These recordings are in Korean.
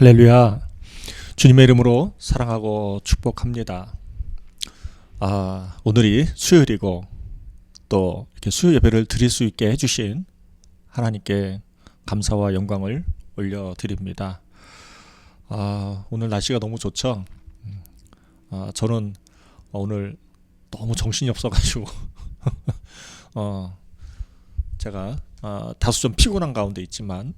할렐루야. 주님의 이름으로 사랑하고 축복합니다. 오늘이 수요일이고 또 이렇게 수요 예배를 드릴 수 있게 해주신 하나님께 감사와 영광을 올려드립니다. 오늘 날씨가 너무 좋죠. 저는 오늘 너무 정신이 없어가지고 제가 다소 좀 피곤한 가운데 있지만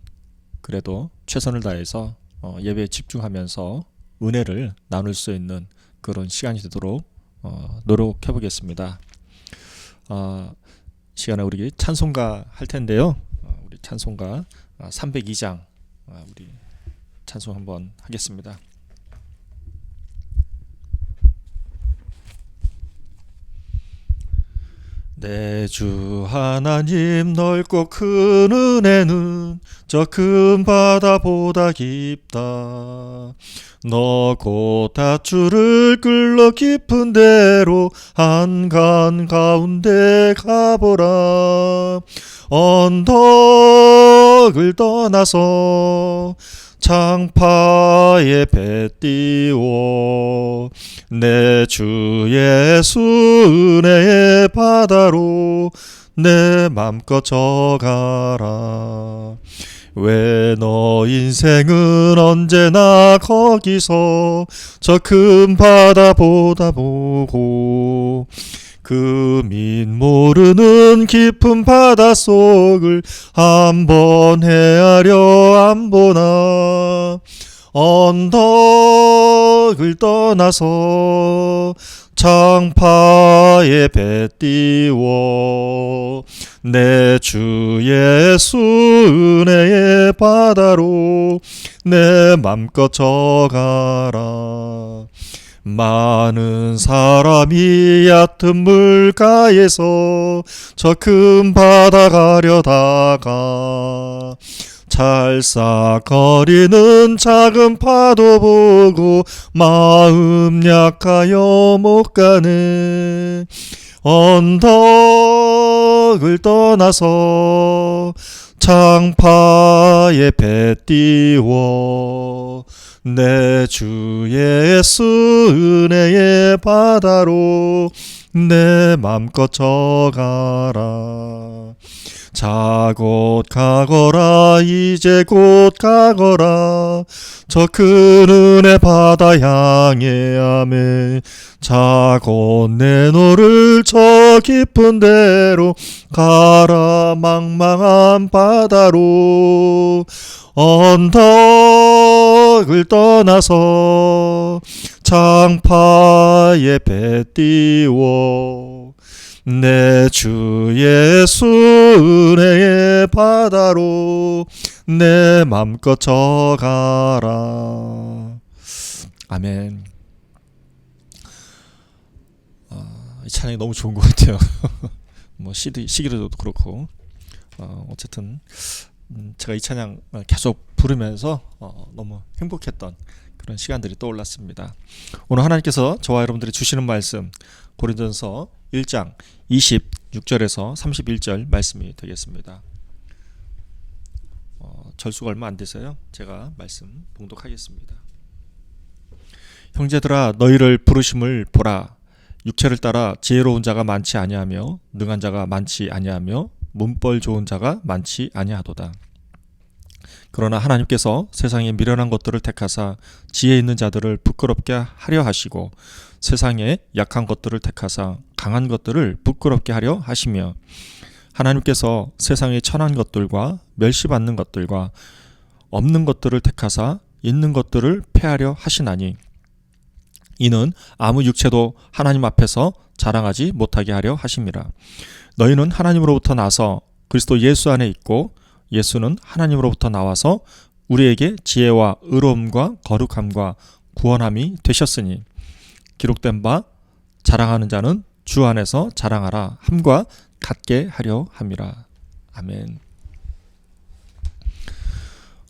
그래도 최선을 다해서 예배에 집중하면서 은혜를 나눌 수 있는 그런 시간이 되도록 노력해 보겠습니다. 시간에 우리 찬송가 할 텐데요. 우리 찬송가 302장 우리 찬송 한번 하겠습니다. 내 주 하나님 넓고 큰 은혜는 저 큰 바다보다 깊다. 너 곧 닷줄을 끌러 깊은 데로 한간 가운데 가보라. 언덕을 떠나서 창파에 배 띄워 내 주 예수 은혜의 바다로 내 맘껏 져가라. 왜 너 인생은 언제나 거기서 저 큰 바다보다 보고 금인 모르는 깊은 바닷속을 한번 헤아려 안 보나. 언덕을 떠나서 창파에 배 띄워 내 주 예수 은혜의 바다로 내 맘껏 져가라. 많은 사람이 얕은 물가에서 저 큰 바다 가려다가 찰싹거리는 작은 파도 보고 마음 약하여 못 가네. 언덕을 떠나서 창파에 배 띄워 내 주 예수 은혜의 바다로 내 맘껏 져가라. 자 곧 가거라. 이제 곧 가거라. 저 큰 은혜 바다 향해 아멘. 자 곧 내노를 저 깊은 데로 가라. 망망한 바다로 언덕을 떠나서 창파에 배 띄워 내 주 예수 은혜의 바다로 내 맘껏 져가라. 아멘. 이 찬양이 너무 좋은 것 같아요. 뭐 시기로도 그렇고 어쨌든 제가 이 찬양 계속 부르면서 너무 행복했던 그런 시간들이 떠올랐습니다. 오늘 하나님께서 저와 여러분들이 주시는 말씀 고린도전서 1장 26절에서 31절 말씀이 되겠습니다. 절수가 얼마 안 돼서요. 제가 말씀 봉독하겠습니다. 형제들아 너희를 부르심을 보라. 육체를 따라 지혜로운 자가 많지 아니하며 능한 자가 많지 아니하며 문벌 좋은 자가 많지 아니하도다. 그러나 하나님께서 세상에 미련한 것들을 택하사 지혜 있는 자들을 부끄럽게 하려 하시고 세상에 약한 것들을 택하사 강한 것들을 부끄럽게 하려 하시며 하나님께서 세상의 천한 것들과 멸시받는 것들과 없는 것들을 택하사 있는 것들을 폐하려 하시나니 이는 아무 육체도 하나님 앞에서 자랑하지 못하게 하려 하심이라. 너희는 하나님으로부터 나서 그리스도 예수 안에 있고 예수는 하나님으로부터 나와서 우리에게 지혜와 의로움과 거룩함과 구원함이 되셨으니 기록된 바 자랑하는 자는 주 안에서 자랑하라 함과 같게 하려 함이라. 아멘.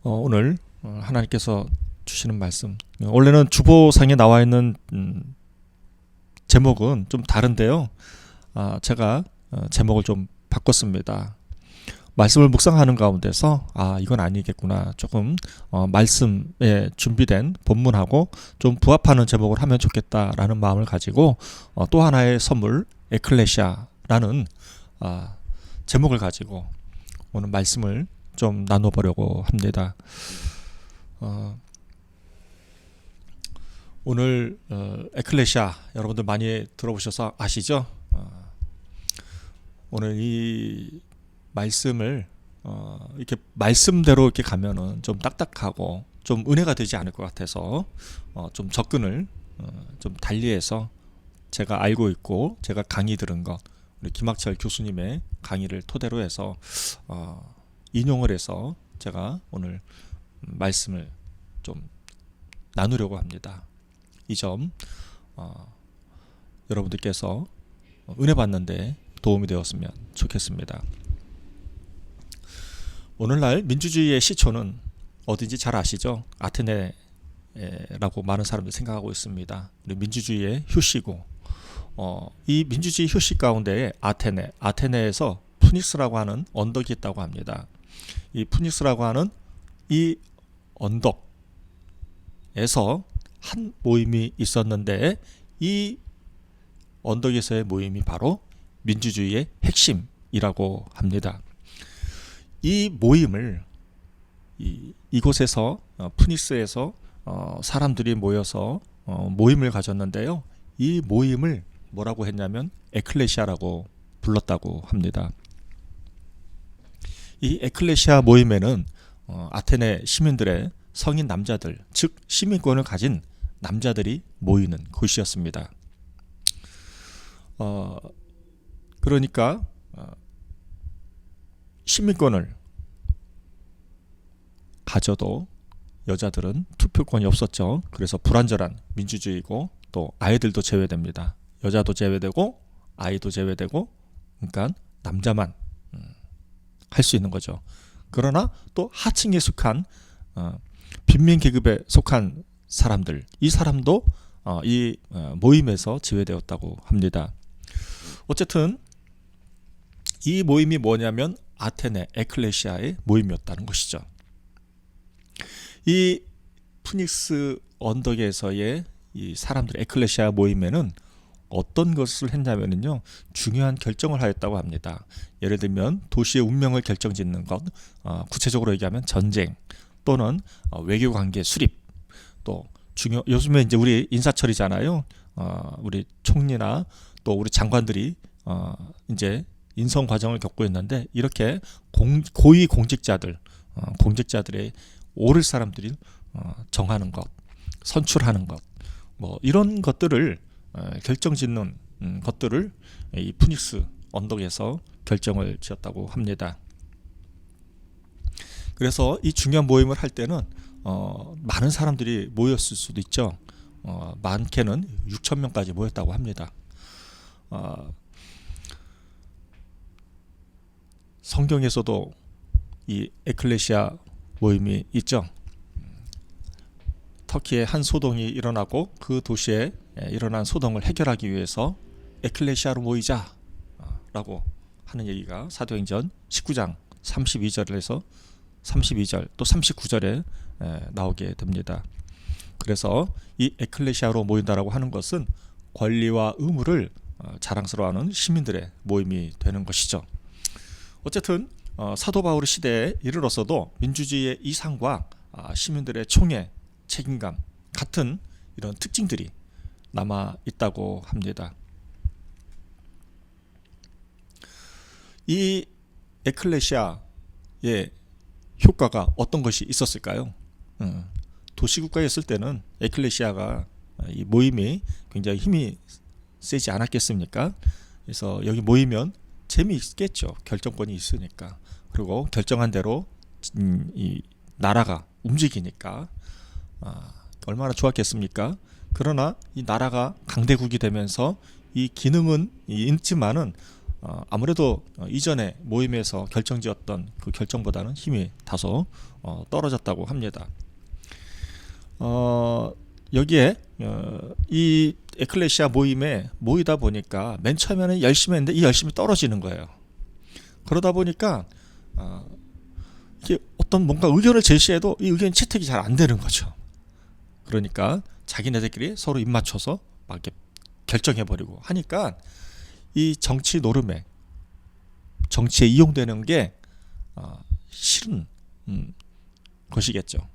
오늘 하나님께서 주시는 말씀, 원래는 주보상에 나와 있는 제목은 좀 다른데요. 제가 제목을 좀 바꿨습니다. 말씀을 묵상하는 가운데서 이건 아니겠구나. 조금 말씀에 준비된 본문하고 좀 부합하는 제목을 하면 좋겠다라는 마음을 가지고 또 하나의 선물 에클레시아라는 제목을 가지고 오늘 말씀을 좀 나눠보려고 합니다. 오늘 에클레시아 여러분들 많이 들어보셔서 아시죠? 오늘 이 말씀을 이렇게 말씀대로 이렇게 가면은 좀 딱딱하고 좀 은혜가 되지 않을 것 같아서 좀 접근을 좀 달리해서 제가 알고 있고 제가 강의 들은 것 우리 김학철 교수님의 강의를 토대로 해서 인용을 해서 제가 오늘 말씀을 좀 나누려고 합니다. 이 점 여러분들께서 은혜 받는데 도움이 되었으면 좋겠습니다. 오늘날 민주주의의 시초는 어딘지 잘 아시죠? 아테네라고 많은 사람들이 생각하고 있습니다. 우리 민주주의의 효시고 이 민주주의 효시 가운데에 아테네에서 푸닉스라고 하는 언덕이 있다고 합니다. 이 푸닉스라고 하는 이 언덕에서 한 모임이 있었는데 이 언덕에서의 모임이 바로 민주주의의 핵심이라고 합니다. 이 모임을 이곳에서 푸닉스에서 사람들이 모여서 모임을 가졌는데요. 이 모임을 뭐라고 했냐면 에클레시아라고 불렀다고 합니다. 이 에클레시아 모임에는 아테네 시민들의 성인 남자들, 즉 시민권을 가진 남자들이 모이는 곳이었습니다. 그러니까 시민권을 가져도 여자들은 투표권이 없었죠. 그래서 불완전한 민주주의고 또 아이들도 제외됩니다. 여자도 제외되고 아이도 제외되고 그러니까 남자만 할 수 있는 거죠. 그러나 또 하층에 속한 빈민 계급에 속한 사람들, 이 사람도 이 모임에서 제외되었다고 합니다. 어쨌든 이 모임이 뭐냐면 아테네 에클레시아의 모임이었다는 것이죠. 이 푸닉스 언덕에서의 이 사람들 에클레시아 모임에는 어떤 것을 했냐면요, 중요한 결정을 하였다고 합니다. 예를 들면 도시의 운명을 결정짓는 것, 구체적으로 얘기하면 전쟁 또는 외교관계 수립, 또 요즘에 이제 우리 인사철이잖아요. 우리 총리나 또 우리 장관들이 이제 인선 과정을 겪고 있는데 이렇게 고위 공직자들의 오를 사람들이 정하는 것, 선출하는 것, 뭐 이런 것들을 결정짓는 것들을 이 푸닉스 언덕에서 결정을 지었다고 합니다. 그래서 이 중요한 모임을 할 때는 많은 사람들이 모였을 수도 있죠. 많게는 6,000명까지 모였다고 합니다. 성경에서도 이 에클레시아 모임이 있죠. 터키의 한 소동이 일어나고 그 도시에 일어난 소동을 해결하기 위해서 에클레시아로 모이자 라고 하는 얘기가 사도행전 19장 32절에서 32절 또 39절에 나오게 됩니다. 그래서 이 에클레시아로 모인다라고 하는 것은 권리와 의무를 자랑스러워하는 시민들의 모임이 되는 것이죠. 어쨌든 사도 바울의 시대에 이르러서도 민주주의의 이상과 시민들의 총애, 책임감 같은 이런 특징들이 남아 있다고 합니다. 이 에클레시아의 효과가 어떤 것이 있었을까요? 도시국가에 있을 때는 에클레시아가 이 모임이 굉장히 힘이 세지 않았겠습니까? 그래서 여기 모이면 재미있겠죠. 결정권이 있으니까. 그리고 결정한 대로 이 나라가 움직이니까 얼마나 좋았겠습니까? 그러나 이 나라가 강대국이 되면서 이 기능은 있지만은 아무래도 이전에 모임에서 결정지었던 그 결정보다는 힘이 다소 떨어졌다고 합니다. 여기에 이 에클레시아 모임에 모이다 보니까 맨 처음에는 열심히 했는데 이 열심이 떨어지는 거예요. 그러다 보니까 이게 어떤 뭔가 의견을 제시해도 이 의견 채택이 잘 안 되는 거죠. 그러니까 자기네들끼리 서로 입 맞춰서 막 이렇게 결정해버리고 하니까 이 정치 노름에 정치에 이용되는 게 싫은 것이겠죠.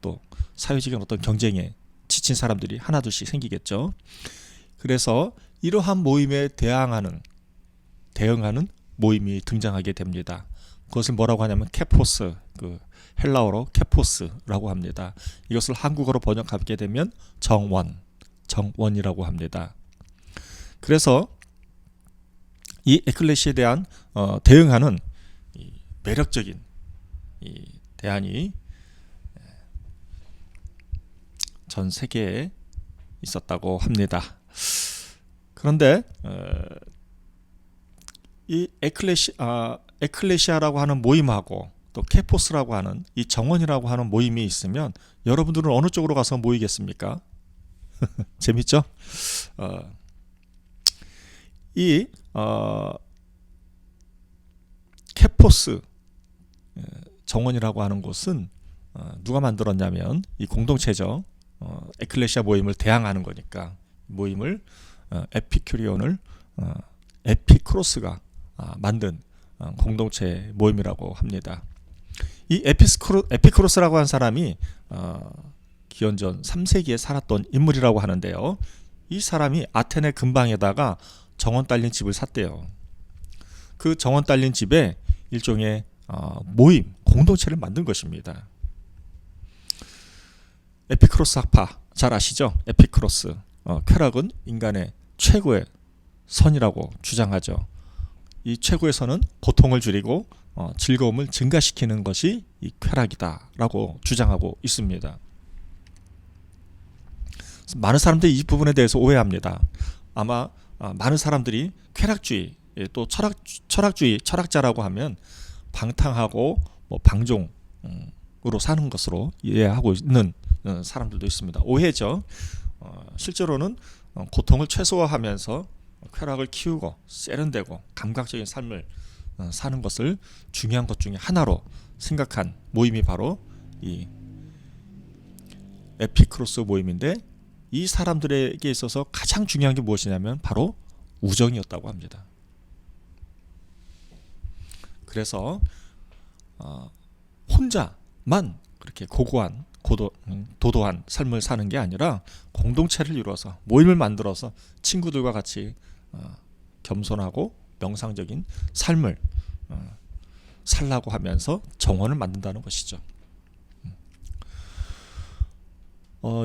또 사회적인 어떤 경쟁에 지친 사람들이 하나둘씩 생기겠죠. 그래서 이러한 모임에 대응하는 모임이 등장하게 됩니다. 그것을 뭐라고 하냐면 케포스, 헬라어로 케포스라고 합니다. 이것을 한국어로 번역하게 되면 정원이라고 합니다. 그래서 이 에클레시아에 대한 대응하는 이 매력적인 이 대안이 전 세계에 있었다고 합니다. 그런데 이 에클레시아라고 하는 모임하고 또 케포스라고 하는 이 정원이라고 하는 모임이 있으면 여러분들은 어느 쪽으로 가서 모이겠습니까? 재밌죠? 이 케포스 정원이라고 하는 곳은 누가 만들었냐면 이 공동체죠. 에클레시아 모임을 대항하는 거니까 모임을 에피큐리온을 에피크로스가 만든 공동체 모임이라고 합니다. 이 에피크로스라고 하는 사람이 기원전 3세기에 살았던 인물이라고 하는데요. 이 사람이 아테네 근방에다가 정원 딸린 집을 샀대요. 그 정원 딸린 집에 일종의 모임, 공동체를 만든 것입니다. 에피크로스 학파 잘 아시죠? 에피크로스 쾌락은 인간의 최고의 선이라고 주장하죠. 이 최고의 선은 고통을 줄이고 즐거움을 증가시키는 것이 이 쾌락이다라고 주장하고 있습니다. 많은 사람들이 이 부분에 대해서 오해합니다. 아마 많은 사람들이 쾌락주의 또 철학자라고 하면 방탕하고 방종으로 사는 것으로 이해하고 있는 사람들도 있습니다. 오해죠. 실제로는 고통을 최소화하면서 쾌락을 키우고 세련되고 감각적인 삶을 사는 것을 중요한 것 중에 하나로 생각한 모임이 바로 이 에피크로스 모임인데, 이 사람들에게 있어서 가장 중요한 게 무엇이냐면 바로 우정이었다고 합니다. 그래서 혼자만 그렇게 고고한 도도한 삶을 사는 게 아니라 공동체를 이루어서 모임을 만들어서 친구들과 같이 겸손하고 명상적인 삶을 살라고 하면서 정원을 만든다는 것이죠.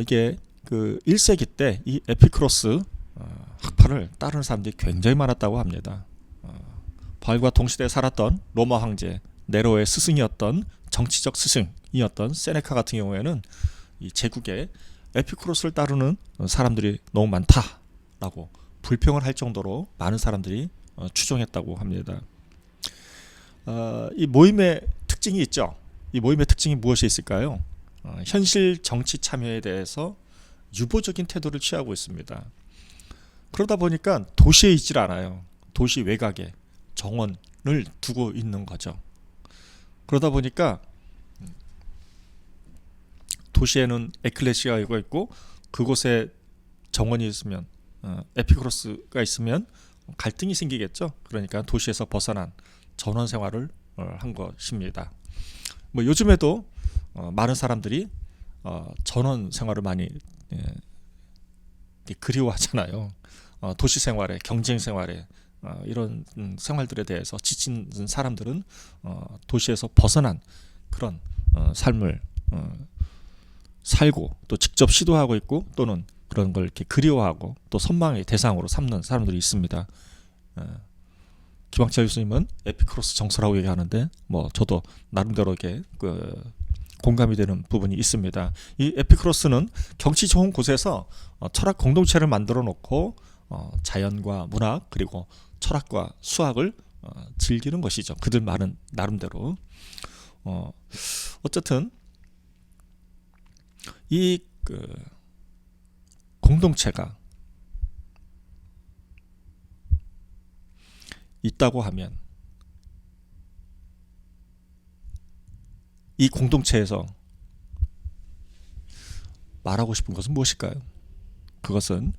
이게 그 1세기 때 이 에피크로스 학파를 따르는 사람들이 굉장히 많았다고 합니다. 바울과 동시대에 살았던 로마 황제 네로의 스승이었던 정치적 스승이었던 세네카 같은 경우에는 이 제국에 에피크로스를 따르는 사람들이 너무 많다라고 불평을 할 정도로 많은 사람들이 추종했다고 합니다. 이 모임의 특징이 있죠. 이 모임의 특징이 무엇이 있을까요? 현실 정치 참여에 대해서 유보적인 태도를 취하고 있습니다. 그러다 보니까 도시에 있질 않아요. 도시 외곽에 정원을 두고 있는 거죠. 그러다 보니까 도시에는 에클레시아가 있고 그곳에 정원이 있으면 에피크로스가 있으면 갈등이 생기겠죠. 그러니까 도시에서 벗어난 전원 생활을 한 것입니다. 요즘에도 많은 사람들이 전원 생활을 많이 그리워하잖아요. 도시 생활에, 경쟁 생활에 이런 생활들에 대해서 지친 사람들은 도시에서 벗어난 그런 삶을 살고 또 직접 시도하고 있고, 또는 그런 걸 이렇게 그리워하고 또 선망의 대상으로 삼는 사람들이 있습니다. 김학철 교수님은 에피크로스 정서라고 얘기하는데 저도 나름대로 이렇게 공감이 되는 부분이 있습니다. 이 에피크로스는 경치 좋은 곳에서 철학 공동체를 만들어 놓고 자연과 문학 그리고 철학과 수학을 즐기는 것이죠. 그들 말은 나름대로. 어쨌든 이 공동체가 있다고 하면 이 공동체에서 말하고 싶은 것은 무엇일까요? 그것은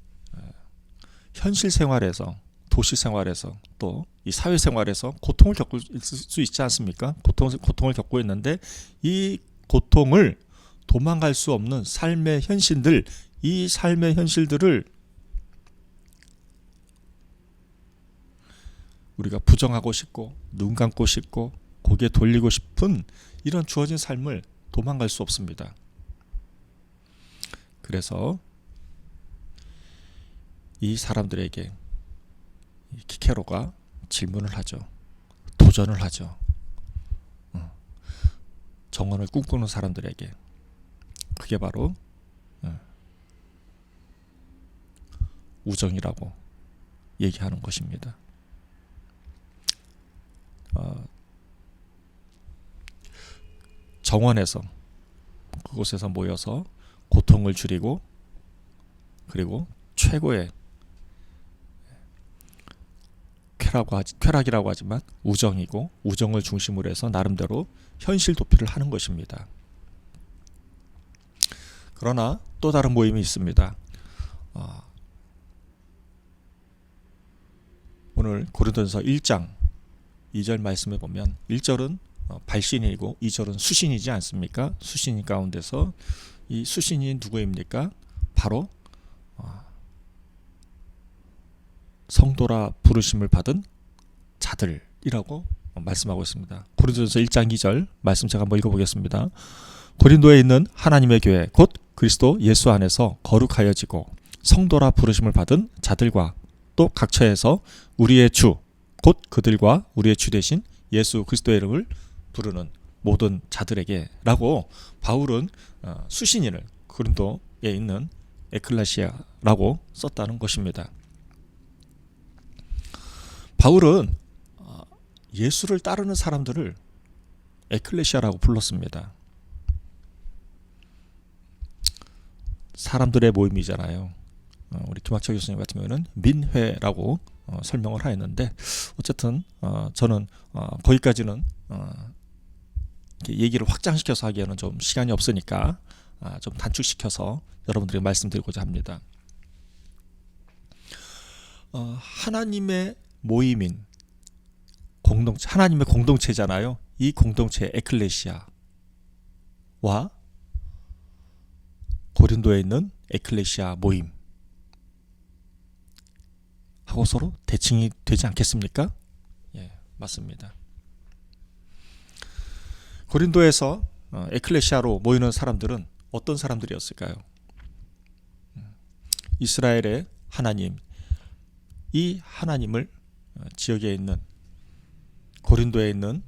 현실 생활에서, 도시 생활에서, 또 이 사회 생활에서 고통을 겪을 수 있지 않습니까? 고통을 겪고 있는데 이 고통을 도망갈 수 없는 삶의 현실들, 이 삶의 현실들을 우리가 부정하고 싶고 눈 감고 싶고 고개 돌리고 싶은 이런 주어진 삶을 도망갈 수 없습니다. 그래서 이 사람들에게 키케로가 질문을 하죠. 도전을 하죠. 정원을 꿈꾸는 사람들에게. 그게 바로 우정이라고 얘기하는 것입니다. 정원에서, 그곳에서 모여서 고통을 줄이고, 그리고 최고의 쾌락이라고 하지만 우정이고, 우정을 중심으로 해서 나름대로 현실 도피를 하는 것입니다. 그러나 또 다른 모임이 있습니다. 오늘 고린도전서 1장 2절 말씀에 보면 1절은 발신이고 2절은 수신이지 않습니까? 수신 가운데서 이 수신이 누구입니까? 바로 성도라 부르심을 받은 자들이라고 말씀하고 있습니다. 고린도전서 1장 2절 말씀 제가 한번 읽어보겠습니다. 고린도에 있는 하나님의 교회 곧 그리스도 예수 안에서 거룩하여지고 성도라 부르심을 받은 자들과 또 각처에서 우리의 주 곧 그들과 우리의 주 되신 예수 그리스도의 이름을 부르는 모든 자들에게 라고 바울은 수신인을 고린도에 있는 에클레시아라고 썼다는 것입니다. 바울은 예수를 따르는 사람들을 에클레시아라고 불렀습니다. 사람들의 모임이잖아요. 우리 김학철 교수님 같은 경우는 민회라고 설명을 하였는데, 어쨌든 저는 거기까지는 얘기를 확장시켜서 하기에는 좀 시간이 없으니까 좀 단축시켜서 여러분들에게 말씀드리고자 합니다. 하나님의 모임인 공동체, 하나님의 공동체잖아요. 이 공동체 에클레시아와 고린도에 있는 에클레시아 모임 하고 서로 대칭이 되지 않겠습니까? 예, 맞습니다. 고린도에서 에클레시아로 모이는 사람들은 어떤 사람들이었을까요? 이스라엘의 하나님, 이 하나님을 지역에 있는 고린도에 있는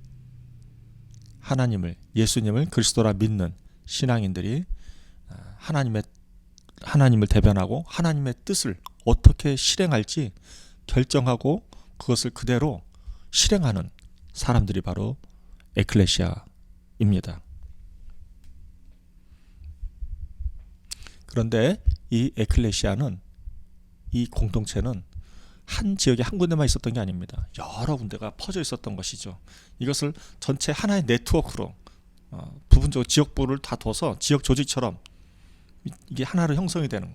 하나님을, 예수님을 그리스도라 믿는 신앙인들이 하나님을 대변하고 하나님의 뜻을 어떻게 실행할지 결정하고 그것을 그대로 실행하는 사람들이 바로 에클레시아입니다. 그런데 이 에클레시아는, 이 공동체는 한 지역에 한 군데만 있었던 게 아닙니다. 여러 군데가 퍼져 있었던 것이죠. 이것을 전체 하나의 네트워크로 부분적으로 지역부를 다 둬서 지역 조직처럼 이게 하나로 형성이 되는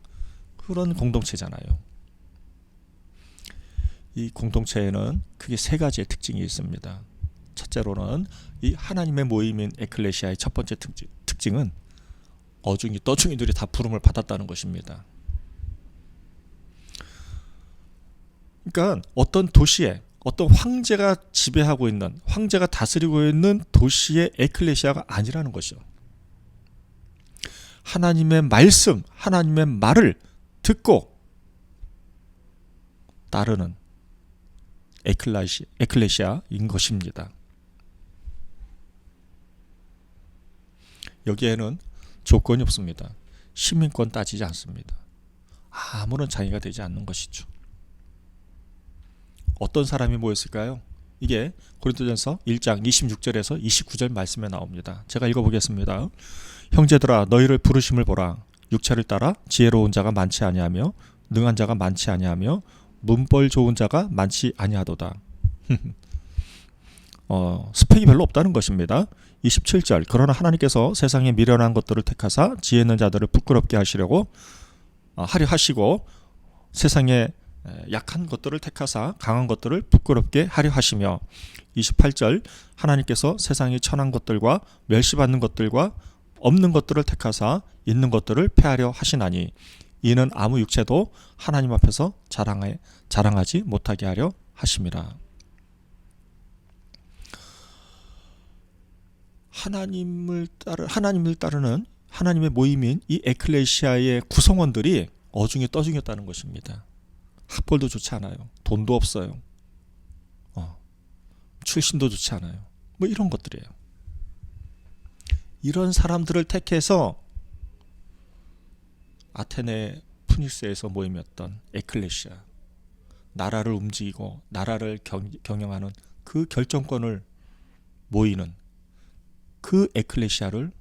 그런 공동체잖아요. 이 공동체에는 크게 세 가지의 특징이 있습니다. 첫째로는 이 하나님의 모임인 에클레시아의 첫 번째 특징은 어중이 떠중이들이 다 부름을 받았다는 것입니다. 그러니까 어떤 도시에 어떤 황제가 지배하고 있는, 황제가 다스리고 있는 도시의 에클레시아가 아니라는 것이죠. 하나님의 말씀, 하나님의 말을 듣고 따르는 에클레시아인 것입니다. 여기에는 조건이 없습니다. 시민권 따지지 않습니다. 아무런 장애가 되지 않는 것이죠. 어떤 사람이 모였을까요? 이게 고린도전서 1장 26절에서 29절 말씀에 나옵니다. 제가 읽어보겠습니다. 형제들아 너희를 부르심을 보라. 육체를 따라 지혜로운 자가 많지 아니하며 능한 자가 많지 아니하며 문벌 좋은 자가 많지 아니하도다. 스펙이 별로 없다는 것입니다. 27절 그러나 하나님께서 세상에 미련한 것들을 택하사 지혜 있는 자들을 부끄럽게 하시려고 하려 하시고 세상에 약한 것들을 택하사 강한 것들을 부끄럽게 하려 하시며 28절 하나님께서 세상이 천한 것들과 멸시받는 것들과 없는 것들을 택하사 있는 것들을 폐하려 하시나니 이는 아무 육체도 하나님 앞에서 자랑하지 못하게 하려 하심이라. 하나님을 따르는 하나님의 모임인 이 에클레시아의 구성원들이 어중에 떠중였다는 것입니다. 학벌도 좋지 않아요. 돈도 없어요. 출신도 좋지 않아요. 뭐 이런 것들이에요. 이런 사람들을 택해서 아테네 푸니스에서 모임이었던 에클레시아, 나라를 움직이고 나라를 경영하는 그 결정권을 모이는 그 에클레시아를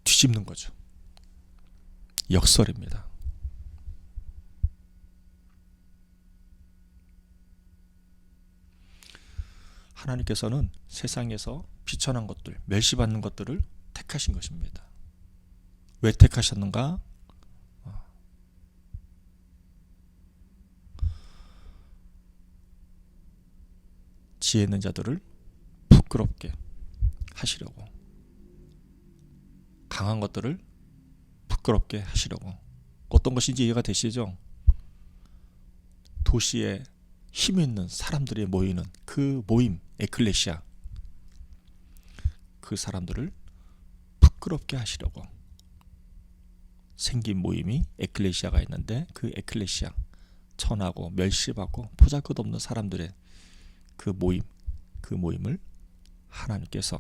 뒤집는 거죠. 역설입니다. 하나님께서는 세상에서 비천한 것들, 멸시받는 것들을 택하신 것입니다. 왜 택하셨는가? 지혜 있는 자들을 부끄럽게 하시려고, 강한 것들을 부끄럽게 하시려고. 어떤 것인지 이해가 되시죠? 도시에 힘 있는 사람들이 모이는 그 모임, 에클레시아, 그 사람들을 부끄럽게 하시려고 생긴 모임이 에클레시아가 있는데, 그 에클레시아, 천하고 멸시받고 보잘것없는 사람들의 그 모임을 하나님께서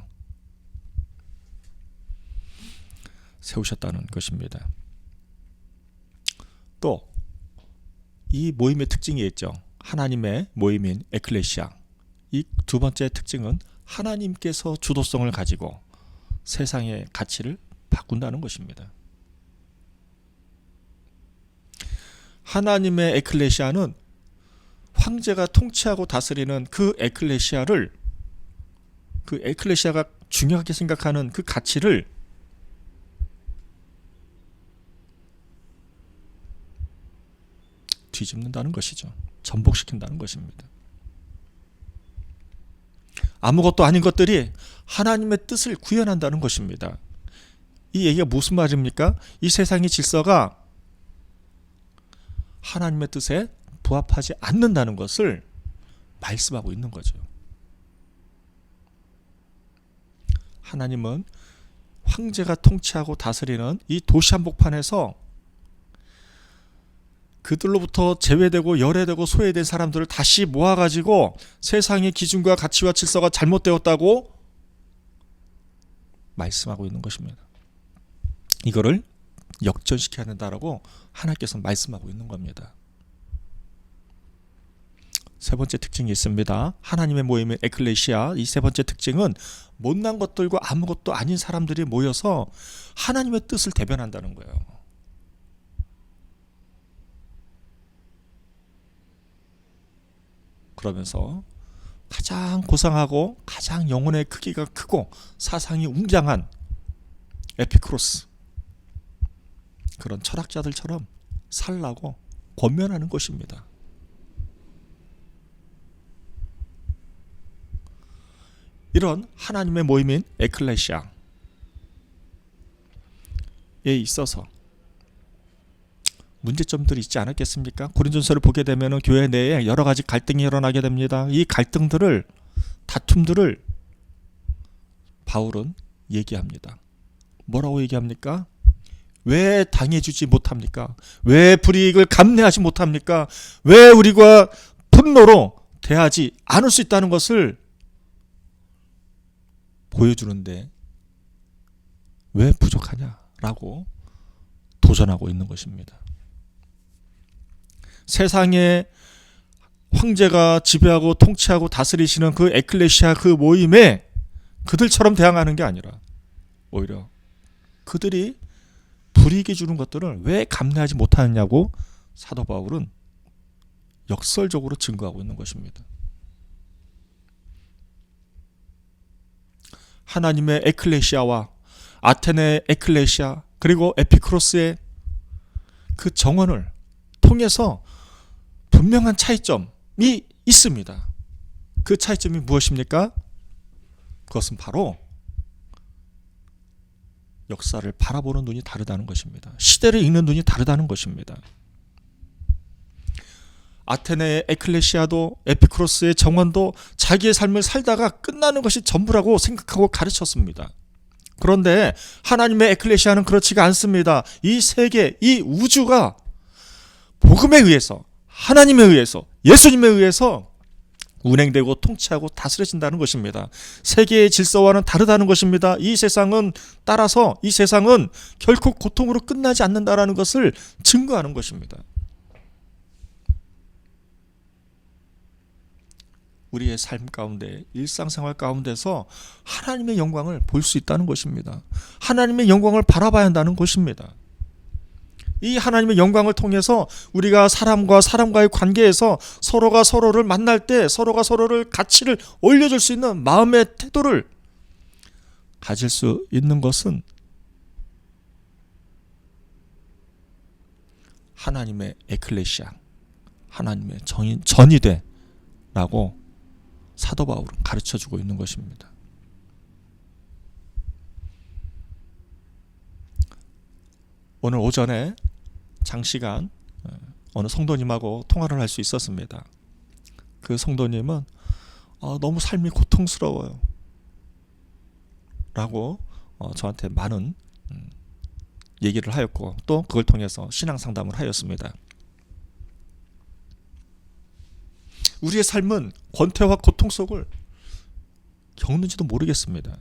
세우셨다는 것입니다. 또 이 모임의 특징이 있죠. 하나님의 모임인 에클레시아, 이 두 번째 특징은 하나님께서 주도성을 가지고 세상의 가치를 바꾼다는 것입니다. 하나님의 에클레시아는 황제가 통치하고 다스리는 그 에클레시아가 중요하게 생각하는 그 가치를 뒤집는다는 것이죠. 전복시킨다는 것입니다. 아무것도 아닌 것들이 하나님의 뜻을 구현한다는 것입니다. 이 얘기가 무슨 말입니까? 이 세상의 질서가 하나님의 뜻에 부합하지 않는다는 것을 말씀하고 있는 거죠. 하나님은 황제가 통치하고 다스리는 이 도시 한복판에서 그들로부터 제외되고 열애되고 소외된 사람들을 다시 모아가지고 세상의 기준과 가치와 질서가 잘못되었다고 말씀하고 있는 것입니다. 이거를 역전시켜야 한다라고 하나님께서 말씀하고 있는 겁니다. 세 번째 특징이 있습니다. 하나님의 모임의 에클레시아, 이 세 번째 특징은 못난 것들과 아무것도 아닌 사람들이 모여서 하나님의 뜻을 대변한다는 거예요. 그러면서 가장 고상하고 가장 영혼의 크기가 크고 사상이 웅장한 에피쿠로스, 그런 철학자들처럼 살라고 권면하는 것입니다. 이런 하나님의 모임인 에클레시아에 있어서 문제점들이 있지 않았겠습니까? 고린도전서를 보게 되면 교회 내에 여러 가지 갈등이 일어나게 됩니다. 이 갈등들을, 다툼들을 바울은 얘기합니다. 뭐라고 얘기합니까? 왜 당해주지 못합니까? 왜 불이익을 감내하지 못합니까? 왜 우리가 분노로 대하지 않을 수 있다는 것을 보여주는데 왜 부족하냐라고 도전하고 있는 것입니다. 세상에 황제가 지배하고 통치하고 다스리시는 그 에클레시아, 그 모임에 그들처럼 대항하는 게 아니라 오히려 그들이 불이익이 주는 것들을 왜 감내하지 못하느냐고 사도 바울은 역설적으로 증거하고 있는 것입니다. 하나님의 에클레시아와 아테네의 에클레시아 그리고 에피쿠로스의 그 정언을 통해서 분명한 차이점이 있습니다. 그 차이점이 무엇입니까? 그것은 바로 역사를 바라보는 눈이 다르다는 것입니다. 시대를 읽는 눈이 다르다는 것입니다. 아테네의 에클레시아도 에피쿠로스의 정언도 자기의 삶을 살다가 끝나는 것이 전부라고 생각하고 가르쳤습니다. 그런데 하나님의 에클레시아는 그렇지가 않습니다. 이 세계, 이 우주가 복음에 의해서, 하나님에 의해서, 예수님에 의해서 운행되고 통치하고 다스려진다는 것입니다. 세계의 질서와는 다르다는 것입니다. 이 세상은 따라서 이 세상은 결코 고통으로 끝나지 않는다라는 것을 증거하는 것입니다. 우리의 삶 가운데, 일상생활 가운데서 하나님의 영광을 볼 수 있다는 것입니다. 하나님의 영광을 바라봐야 한다는 것입니다. 이 하나님의 영광을 통해서 우리가 사람과 사람과의 관계에서 서로가 서로를 만날 때 서로가 서로를 가치를 올려줄 수 있는 마음의 태도를 가질 수 있는 것은 하나님의 에클레시아, 하나님의 전이되라고 사도 바울은 가르쳐주고 있는 것입니다. 오늘 오전에 장시간 어느 성도님하고 통화를 할 수 있었습니다. 그 성도님은 너무 삶이 고통스러워요 라고 저한테 많은 얘기를 하였고 또 그걸 통해서 신앙 상담을 하였습니다. 우리의 삶은 권태와 고통 속을 겪는지도 모르겠습니다.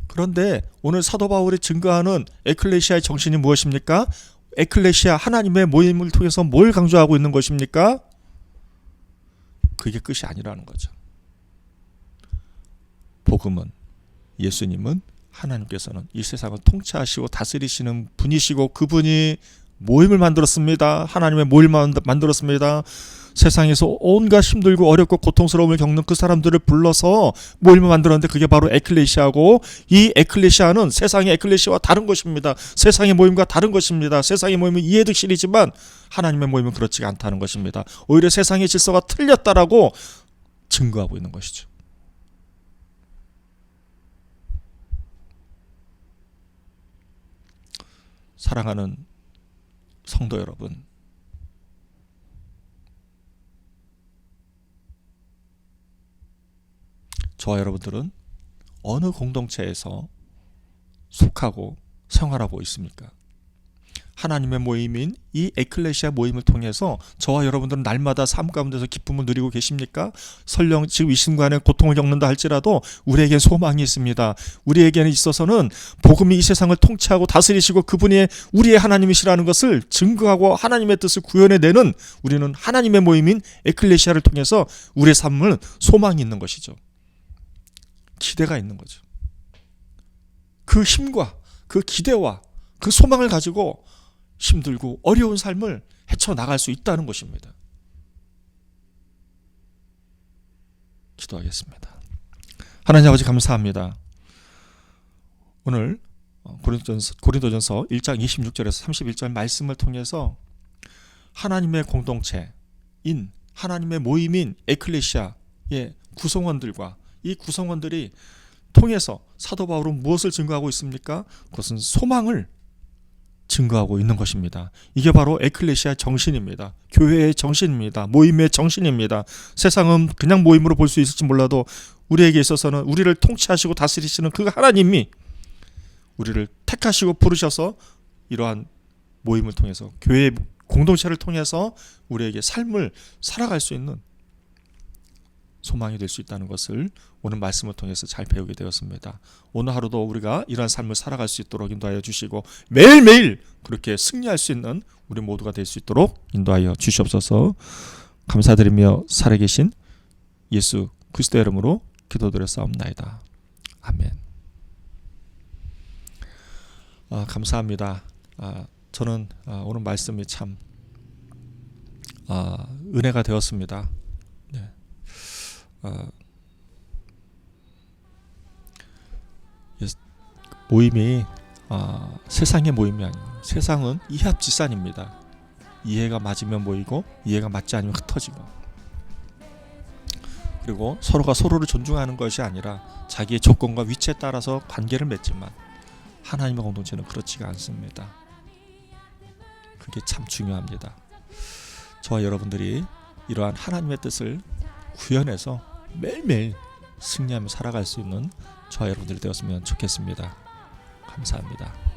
그런데 오늘 사도 바울이 증거하는 에클레시아의 정신이 무엇입니까? 에클레시아 하나님의 모임을 통해서 뭘 강조하고 있는 것입니까? 그게 끝이 아니라는 거죠. 복음은, 예수님은, 하나님께서는 이 세상을 통치하시고 다스리시는 분이시고 그분이 모임을 만들었습니다. 하나님의 모임을 만들었습니다. 세상에서 온갖 힘들고 어렵고 고통스러움을 겪는 그 사람들을 불러서 모임을 만들었는데 그게 바로 에클레시아고, 이 에클레시아는 세상의 에클레시아와 다른 것입니다. 세상의 모임과 다른 것입니다. 세상의 모임은 이해득실이지만 하나님의 모임은 그렇지가 않다는 것입니다. 오히려 세상의 질서가 틀렸다라고 증거하고 있는 것이죠. 사랑하는 성도 여러분, 저와 여러분들은 어느 공동체에서 속하고 생활하고 있습니까? 하나님의 모임인 이 에클레시아 모임을 통해서 저와 여러분들은 날마다 삶 가운데서 기쁨을 누리고 계십니까? 설령 지금 이 순간에 고통을 겪는다 할지라도 우리에게 소망이 있습니다. 우리에게는 있어서는 복음이 이 세상을 통치하고 다스리시고 그분이 우리의 하나님이시라는 것을 증거하고 하나님의 뜻을 구현해내는, 우리는 하나님의 모임인 에클레시아를 통해서 우리의 삶은 소망이 있는 것이죠. 기대가 있는 거죠. 그 힘과 그 기대와 그 소망을 가지고 힘들고 어려운 삶을 헤쳐나갈 수 있다는 것입니다. 기도하겠습니다. 하나님 아버지 감사합니다. 오늘 고린도전서 1장 26절에서 31절 말씀을 통해서 하나님의 공동체인, 하나님의 모임인 에클레시아의 구성원들과 이 구성원들이 통해서 사도 바울은 무엇을 증거하고 있습니까? 그것은 소망을 증거하고 있는 것입니다. 이게 바로 에클레시아 정신입니다. 교회의 정신입니다. 모임의 정신입니다. 세상은 그냥 모임으로 볼 수 있을지 몰라도 우리에게 있어서는 우리를 통치하시고 다스리시는 그 하나님이 우리를 택하시고 부르셔서 이러한 모임을 통해서, 교회의 공동체를 통해서 우리에게 삶을 살아갈 수 있는 소망이 될 수 있다는 것을 오늘 말씀을 통해서 잘 배우게 되었습니다. 오늘 하루도 우리가 이러한 삶을 살아갈 수 있도록 인도하여 주시고 매일매일 그렇게 승리할 수 있는 우리 모두가 될 수 있도록 인도하여 주시옵소서. 감사드리며 살아계신 예수 그리스도의 이름으로 기도드렸사옵나이다. 아멘. 감사합니다. 저는 오늘 말씀이 참 은혜가 되었습니다. 모임이 세상의 모임이 아니에요. 세상은 이합지산입니다. 이해가 맞으면 모이고 이해가 맞지 않으면 흩어지고, 그리고 서로가 서로를 존중하는 것이 아니라 자기의 조건과 위치에 따라서 관계를 맺지만 하나님의 공동체는 그렇지가 않습니다. 그게 참 중요합니다. 저와 여러분들이 이러한 하나님의 뜻을 구현해서 매일매일 승리하며 살아갈 수 있는 저와 여러분들이 되었으면 좋겠습니다. 감사합니다.